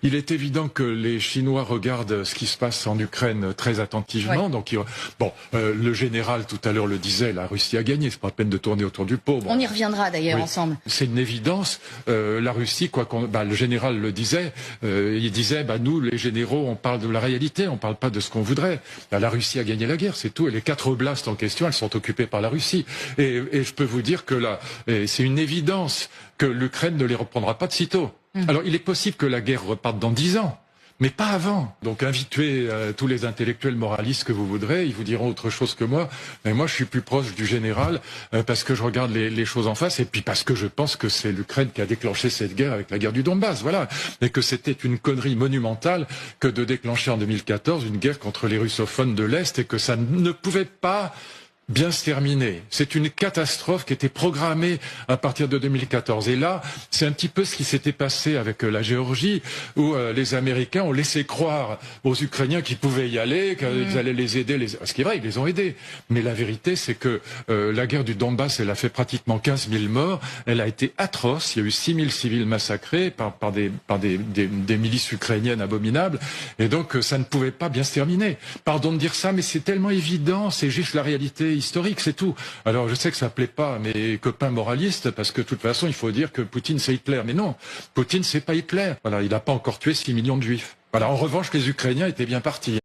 Il est évident que les Chinois regardent ce qui se passe en Ukraine très attentivement. Oui. Donc, le général tout à l'heure le disait, la Russie a gagné. C'est pas la peine de tourner autour du pot. Bon, on y reviendra d'ailleurs oui, ensemble. c'est une évidence. La Russie, le général le disait. Il disait, nous, les généraux, on parle de la réalité, on parle pas de ce qu'on voudrait. La Russie a gagné la guerre, c'est tout. Et les 4 oblasts en question, elles sont occupées par la Russie. Et je peux vous dire que là, c'est une évidence que l'Ukraine ne les reprendra pas de sitôt. Alors, il est possible que la guerre reparte dans 10 ans. Mais pas avant. Donc invitez tous les intellectuels moralistes que vous voudrez, ils vous diront autre chose que moi. Mais moi, je suis plus proche du général parce que je regarde les choses en face et puis parce que je pense que c'est l'Ukraine qui a déclenché cette guerre avec la guerre du Donbass, voilà. Et que c'était une connerie monumentale que de déclencher en 2014 une guerre contre les russophones de l'Est et que ça ne pouvait pas bien se terminer. C'est une catastrophe qui était programmée à partir de 2014. Et là, c'est un petit peu ce qui s'était passé avec la Géorgie, où les Américains ont laissé croire aux Ukrainiens qu'ils pouvaient y aller, qu'ils allaient les aider. Ce qui est vrai, ils les ont aidés. Mais la vérité, c'est que la guerre du Donbass, elle a fait pratiquement 15 000 morts. Elle a été atroce. Il y a eu 6 000 civils massacrés par des milices ukrainiennes abominables. Et donc, ça ne pouvait pas bien se terminer. Pardon de dire ça, mais c'est tellement évident. C'est juste la réalité historique, c'est tout. Alors je sais que ça plaît pas à mes copains moralistes parce que de toute façon il faut dire que Poutine c'est Hitler, mais non, Poutine c'est pas Hitler. Voilà, il n'a pas encore tué 6 millions de juifs. Voilà, en revanche les Ukrainiens étaient bien partis.